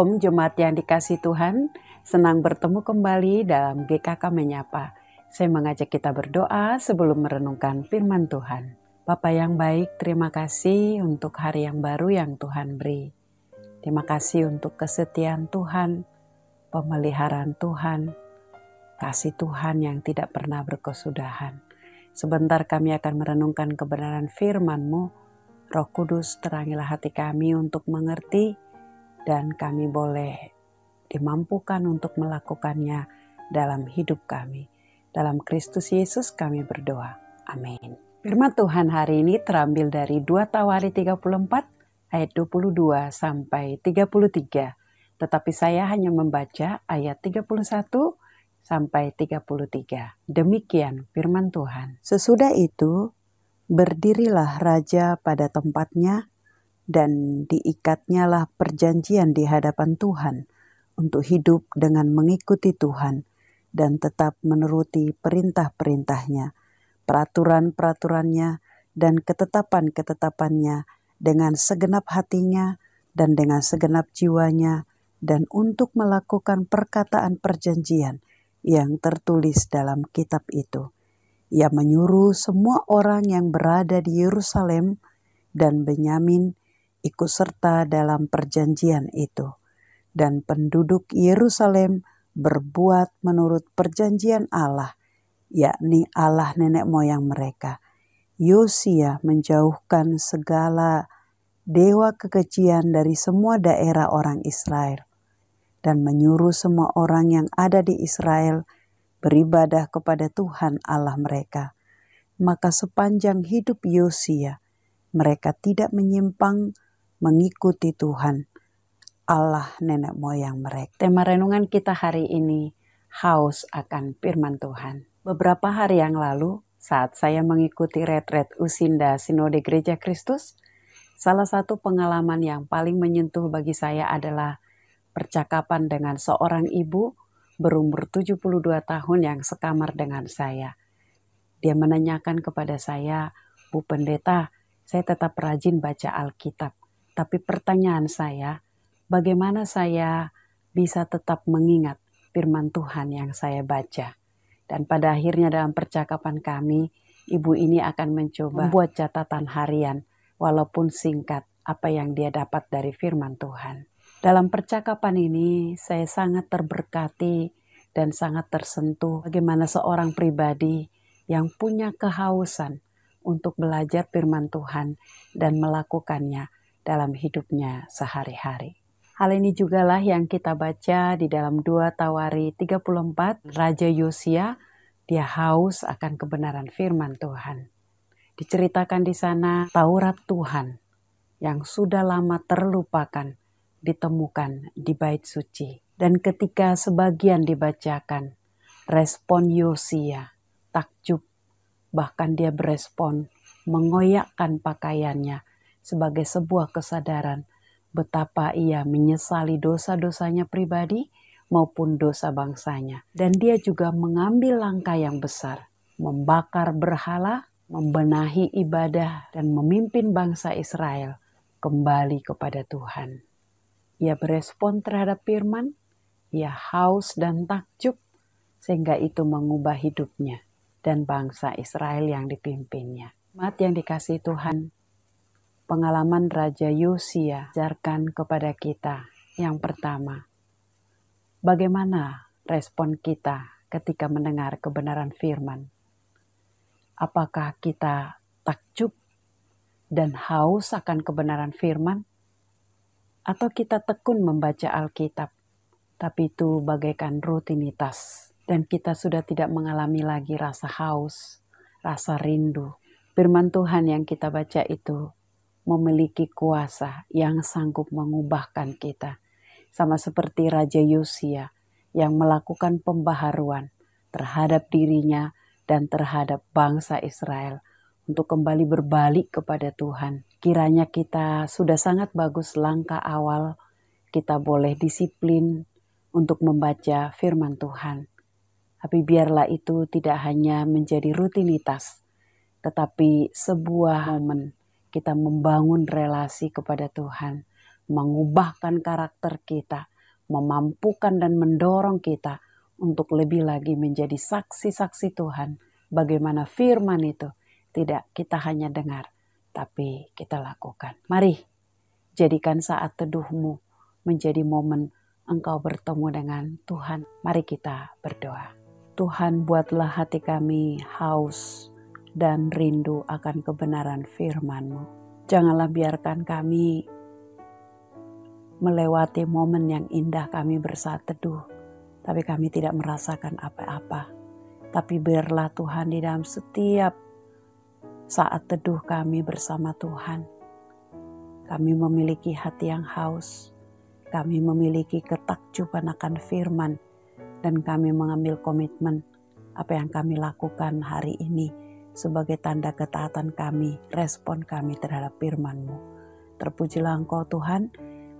Shalom Jemaat yang dikasihi Tuhan, senang bertemu kembali dalam GKK Menyapa. Saya mengajak kita berdoa sebelum merenungkan firman Tuhan. Bapa yang baik, terima kasih untuk hari yang baru yang Tuhan beri. Terima kasih untuk kesetiaan Tuhan, pemeliharaan Tuhan, kasih Tuhan yang tidak pernah berkesudahan. Sebentar kami akan merenungkan kebenaran firman-Mu. Roh Kudus, terangilah hati kami untuk mengerti, dan kami boleh dimampukan untuk melakukannya dalam hidup kami. Dalam Kristus Yesus kami berdoa. Amin. Firman Tuhan hari ini terambil dari 2 Tawari 34 ayat 22 sampai 33. Tetapi saya hanya membaca ayat 31 sampai 33. Demikian firman Tuhan. Sesudah itu, berdirilah raja pada tempatnya, dan diikatnyalah perjanjian di hadapan Tuhan untuk hidup dengan mengikuti Tuhan dan tetap menuruti perintah-perintahnya, peraturan-peraturannya, dan ketetapan-ketetapannya dengan segenap hatinya dan dengan segenap jiwanya, dan untuk melakukan perkataan perjanjian yang tertulis dalam kitab itu. Ia menyuruh semua orang yang berada di Yerusalem dan Benyamin ikut serta dalam perjanjian itu. Dan penduduk Yerusalem berbuat menurut perjanjian Allah, yakni Allah nenek moyang mereka. Yosia menjauhkan segala dewa kekejian dari semua daerah orang Israel, dan menyuruh semua orang yang ada di Israel beribadah kepada Tuhan Allah mereka. Maka sepanjang hidup Yosia, mereka tidak menyimpang mengikuti Tuhan, Allah nenek moyang mereka. Tema renungan kita hari ini, haus akan firman Tuhan. Beberapa hari yang lalu, saat saya mengikuti retret Usinda Sinode Gereja Kristus, salah satu pengalaman yang paling menyentuh bagi saya adalah percakapan dengan seorang ibu berumur 72 tahun yang sekamar dengan saya. Dia menanyakan kepada saya, "Bu Pendeta, saya tetap rajin baca Alkitab. Tapi pertanyaan saya, bagaimana saya bisa tetap mengingat firman Tuhan yang saya baca?" Dan pada akhirnya dalam percakapan kami, ibu ini akan mencoba membuat catatan harian, walaupun singkat, apa yang dia dapat dari firman Tuhan. Dalam percakapan ini, saya sangat terberkati dan sangat tersentuh bagaimana seorang pribadi yang punya kehausan untuk belajar firman Tuhan dan melakukannya dalam hidupnya sehari-hari. Hal ini jugalah yang kita baca di dalam 2 Tawari 34. Raja Yosia, dia haus akan kebenaran firman Tuhan. Diceritakan di sana Taurat Tuhan yang sudah lama terlupakan ditemukan di bait suci. Dan ketika sebagian dibacakan, respon Yosia takjub, bahkan dia berespon mengoyakkan pakaiannya sebagai sebuah kesadaran betapa ia menyesali dosa-dosanya pribadi maupun dosa bangsanya. Dan dia juga mengambil langkah yang besar, membakar berhala, membenahi ibadah, dan memimpin bangsa Israel kembali kepada Tuhan. Ia berespon terhadap firman, ia haus dan takjub, sehingga itu mengubah hidupnya dan bangsa Israel yang dipimpinnya. Umat yang dikasihi Tuhan, pengalaman Raja Yosia ajarkan kepada kita yang pertama, bagaimana respon kita ketika mendengar kebenaran firman? Apakah kita takjub dan haus akan kebenaran firman? Atau kita tekun membaca Alkitab, tapi itu bagaikan rutinitas dan kita sudah tidak mengalami lagi rasa haus, rasa rindu. Firman Tuhan yang kita baca itu memiliki kuasa yang sanggup mengubahkan kita. Sama seperti Raja Yosia yang melakukan pembaharuan terhadap dirinya dan terhadap bangsa Israel untuk kembali berbalik kepada Tuhan. Kiranya kita sudah sangat bagus langkah awal, kita boleh disiplin untuk membaca firman Tuhan. Tapi biarlah itu tidak hanya menjadi rutinitas, tetapi sebuah momen kita membangun relasi kepada Tuhan, mengubahkan karakter kita, memampukan dan mendorong kita untuk lebih lagi menjadi saksi-saksi Tuhan. Bagaimana firman itu tidak kita hanya dengar, tapi kita lakukan. Mari jadikan saat teduhmu menjadi momen engkau bertemu dengan Tuhan. Mari kita berdoa. Tuhan, buatlah hati kami haus dan rindu akan kebenaran firman-Mu. Janganlah biarkan kami melewati momen yang indah kami bersaat teduh, tapi kami tidak merasakan apa-apa. Tapi biarlah Tuhan di dalam setiap saat teduh kami bersama Tuhan, kami memiliki hati yang haus, kami memiliki ketakjuban akan firman, dan kami mengambil komitmen apa yang kami lakukan hari ini sebagai tanda ketaatan kami, respon kami terhadap firman-Mu. Terpujilah Engkau Tuhan.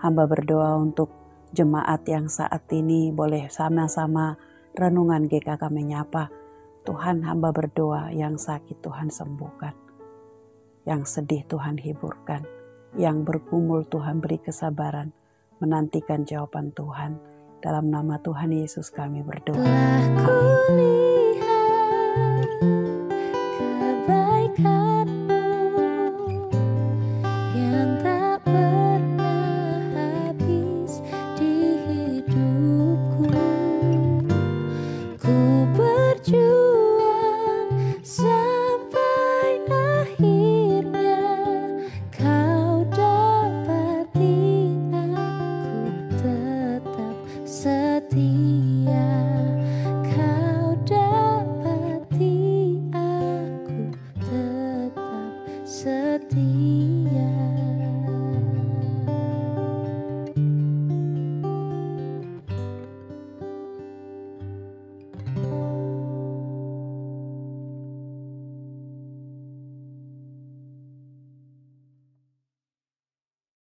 Hamba berdoa untuk jemaat yang saat ini boleh sama-sama renungan GKK Menyapa. Tuhan, hamba berdoa yang sakit Tuhan sembuhkan, yang sedih Tuhan hiburkan, yang bergumul Tuhan beri kesabaran, menantikan jawaban Tuhan. Dalam nama Tuhan Yesus kami berdoa. Setia.